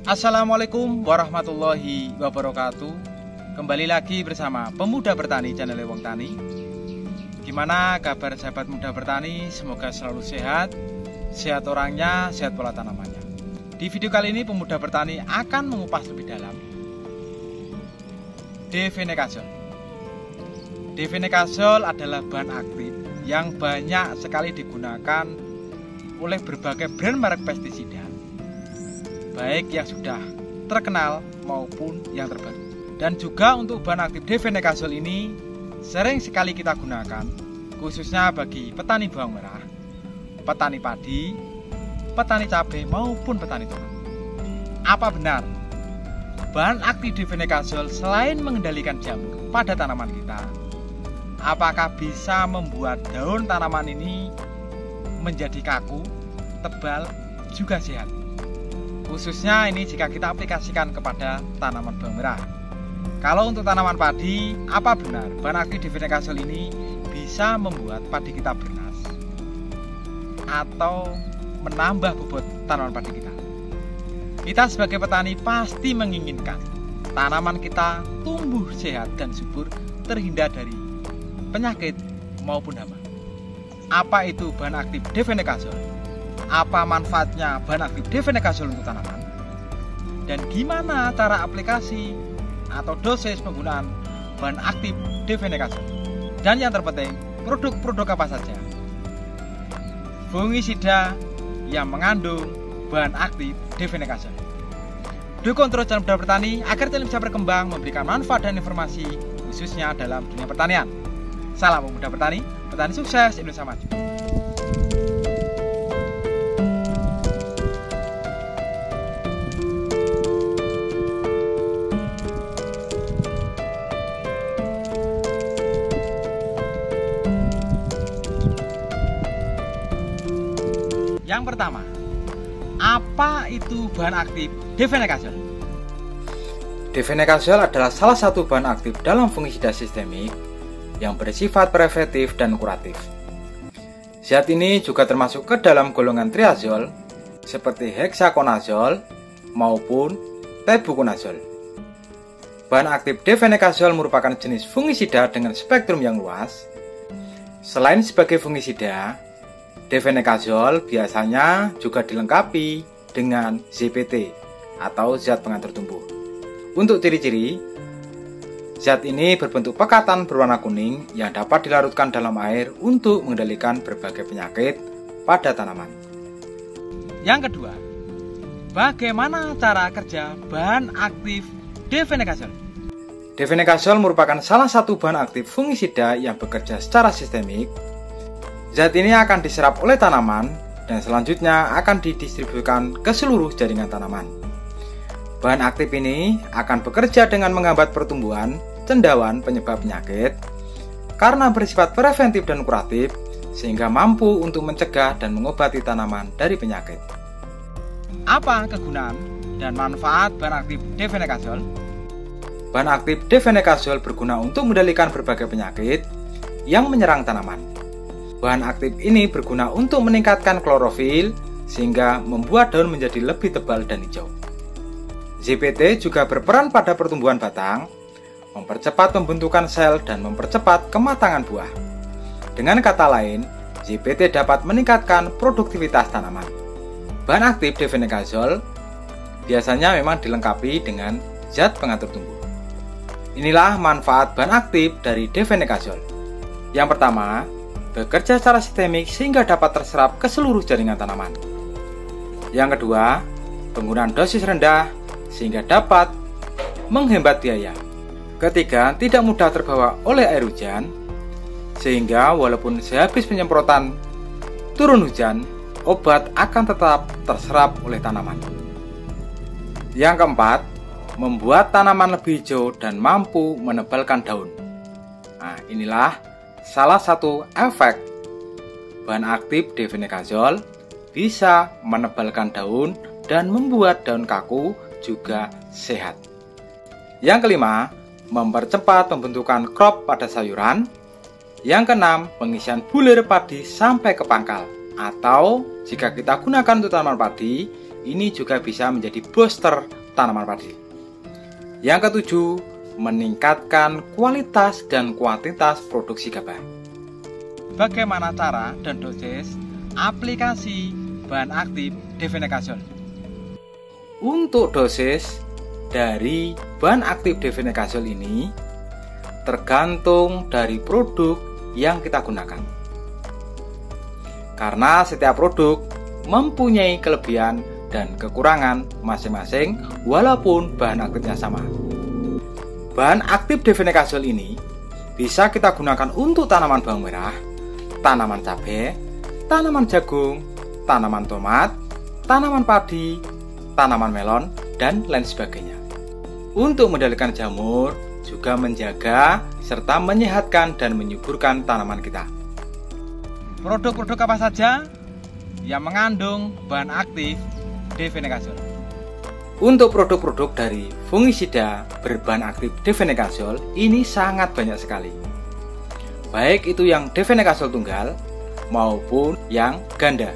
Assalamualaikum warahmatullahi wabarakatuh. Kembali lagi bersama Pemuda Bertani channel Wong Tani. Gimana kabar sahabat muda bertani? Semoga selalu sehat. Sehat orangnya, sehat pola tanamannya. Di video kali ini Pemuda Bertani akan mengupas lebih dalam Devenekazole. Devenekazole adalah bahan aktif yang banyak sekali digunakan oleh berbagai brand merek pestisida, baik yang sudah terkenal maupun yang terbaru. Dan juga untuk bahan aktif Devenekazole ini sering sekali kita gunakan, khususnya bagi petani bawang merah, petani padi, petani cabai maupun petani tomat. Apa benar bahan aktif Devenekazole selain mengendalikan jamur pada tanaman kita, apakah bisa membuat daun tanaman ini menjadi kaku, tebal, juga sehat? Khususnya ini jika kita aplikasikan kepada tanaman bawang merah. Kalau untuk tanaman padi, apa benar bahan aktif Devenekazole ini bisa membuat padi kita bernas atau menambah bobot tanaman padi kita? Kita sebagai petani pasti menginginkan tanaman kita tumbuh sehat dan subur, terhindar dari penyakit maupun hama. Apa itu bahan aktif Devenekazole? Apa manfaatnya bahan aktif Devenekazole untuk tanaman? Dan gimana cara aplikasi atau dosis penggunaan bahan aktif Devenekazole? Dan yang terpenting, produk-produk apa saja fungisida yang mengandung bahan aktif Devenekazole? Dukung terus channel Pemuda Bertani agar channel bisa berkembang, memberikan manfaat dan informasi khususnya dalam dunia pertanian. Salam Pemuda Bertani, petani sukses, Indonesia maju. Yang pertama, apa itu bahan aktif Devenekazole? Devenekazole adalah salah satu bahan aktif dalam fungisida sistemik yang bersifat preventif dan kuratif. Zat ini juga termasuk ke dalam golongan triazole seperti hexaconazole maupun tebuconazole. Bahan aktif Devenekazole merupakan jenis fungisida dengan spektrum yang luas. Selain sebagai fungisida, Devenekazole biasanya juga dilengkapi dengan ZPT atau zat pengatur tumbuh. Untuk ciri-ciri, zat ini berbentuk pekatan berwarna kuning yang dapat dilarutkan dalam air untuk mengendalikan berbagai penyakit pada tanaman. Yang kedua, bagaimana cara kerja bahan aktif Devenekazole? Devenekazole merupakan salah satu bahan aktif fungisida yang bekerja secara sistemik. Zat ini akan diserap oleh tanaman dan selanjutnya akan didistribusikan ke seluruh jaringan tanaman. Bahan aktif ini akan bekerja dengan menghambat pertumbuhan cendawan penyebab penyakit karena bersifat preventif dan kuratif, sehingga mampu untuk mencegah dan mengobati tanaman dari penyakit. Apa kegunaan dan manfaat bahan aktif Devenekazole? Bahan aktif Devenekazole berguna untuk mengendalikan berbagai penyakit yang menyerang tanaman. Bahan aktif ini berguna untuk meningkatkan klorofil sehingga membuat daun menjadi lebih tebal dan hijau. ZPT juga berperan pada pertumbuhan batang, mempercepat pembentukan sel dan mempercepat kematangan buah. Dengan kata lain, ZPT dapat meningkatkan produktivitas tanaman. Bahan aktif Devenekazole biasanya memang dilengkapi dengan zat pengatur tumbuh. Inilah manfaat bahan aktif dari Devenekazole. Yang pertama, bekerja secara sistemik sehingga dapat terserap ke seluruh jaringan tanaman. Yang kedua, penggunaan dosis rendah sehingga dapat menghemat biaya. Ketiga, tidak mudah terbawa oleh air hujan sehingga walaupun sehabis penyemprotan turun hujan, obat akan tetap terserap oleh tanaman. Yang keempat, membuat tanaman lebih hijau dan mampu menebalkan daun. Nah, inilah salah satu efek bahan aktif Devenekazole, bisa menebalkan daun dan membuat daun kaku juga sehat. Yang kelima, mempercepat pembentukan crop pada sayuran. Yang keenam, pengisian bulir padi sampai ke pangkal. Atau jika kita gunakan untuk tanaman padi, ini juga bisa menjadi booster tanaman padi. Yang ketujuh, meningkatkan kualitas dan kuantitas produksi gabah. Bagaimana cara dan dosis aplikasi bahan aktif Definecasol? Untuk dosis dari bahan aktif Definecasol ini tergantung dari produk yang kita gunakan. Karena setiap produk mempunyai kelebihan dan kekurangan masing-masing walaupun bahan aktifnya sama. Bahan aktif Definecasol ini bisa kita gunakan untuk tanaman bawang merah, tanaman cabai, tanaman jagung, tanaman tomat, tanaman padi, tanaman melon, dan lain sebagainya. Untuk mengendalikan jamur, juga menjaga serta menyehatkan dan menyuburkan tanaman kita. Produk-produk apa saja yang mengandung bahan aktif Definecasol? Untuk produk-produk dari fungisida berbahan aktif Definecasol ini sangat banyak sekali. Baik itu yang Definecasol tunggal maupun yang ganda.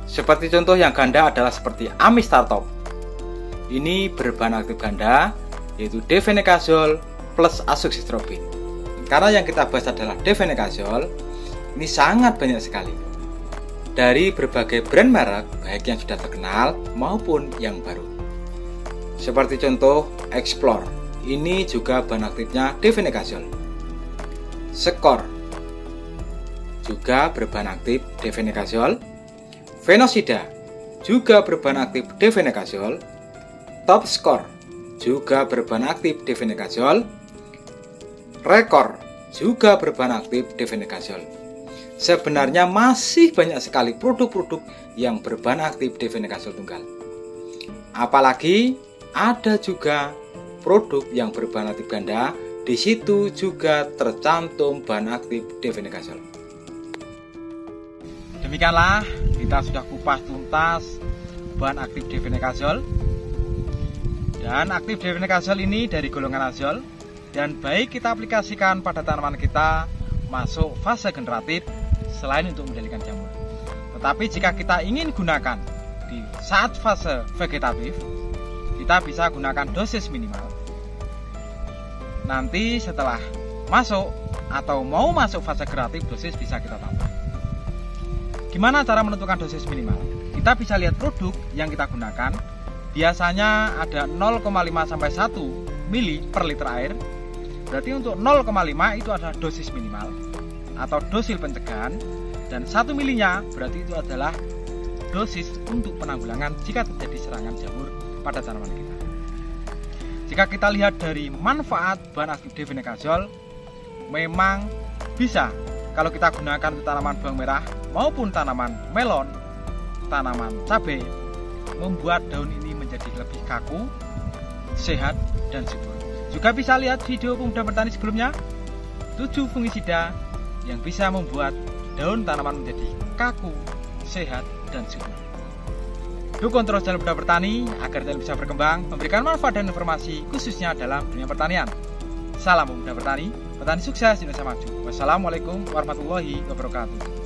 Seperti contoh yang ganda adalah seperti Amistartop. Ini berbahan aktif ganda yaitu Definecasol plus Azoxystrobin. Karena yang kita bahas adalah Definecasol, ini sangat banyak sekali. Dari berbagai brand merek baik yang sudah terkenal maupun yang baru. Seperti contoh Explore, ini juga bahan aktifnya Definecasol. Skor juga berbahan aktif Definecasol. Fenosida juga berbahan aktif Definecasol. Top Score juga berbahan aktif Definecasol. Rekor juga berbahan aktif Definecasol. Sebenarnya masih banyak sekali produk-produk yang berbahan aktif Definecasol tunggal. Apalagi ada juga produk yang berbahan aktif ganda, di situ juga tercantum bahan aktif Definecasol. Demikianlah kita sudah kupas tuntas bahan aktif Definecasol. Dan aktif Definecasol ini dari golongan azol dan baik kita aplikasikan pada tanaman kita masuk fase generatif selain untuk mengendalikan jamur. Tetapi jika kita ingin gunakan di saat fase vegetatif, kita bisa gunakan dosis minimal. Nanti setelah masuk atau mau masuk fase generatif, dosis bisa kita tambah. Gimana cara menentukan dosis minimal? Kita bisa lihat produk yang kita gunakan. Biasanya ada 0,5 sampai 1 mili per liter air. Berarti untuk 0,5 itu adalah dosis minimal atau dosis pencegahan, dan 1 milinya berarti itu adalah dosis untuk penanggulangan jika terjadi serangan jamur pada tanaman kita. Jika kita lihat dari manfaat bahan aktif Definecasol, memang bisa kalau kita gunakan untuk tanaman bawang merah maupun tanaman melon, tanaman cabai, membuat daun ini menjadi lebih kaku, sehat, dan subur. Juga bisa lihat video pemuda bertani sebelumnya, 7 fungisida yang bisa membuat daun tanaman menjadi kaku, sehat, dan subur. Dukung terus channel Pemuda Bertani agar channel bisa berkembang, memberikan manfaat dan informasi khususnya dalam dunia pertanian. Salam Pemuda Bertani, petani sukses Indonesia maju. Wassalamualaikum warahmatullahi wabarakatuh.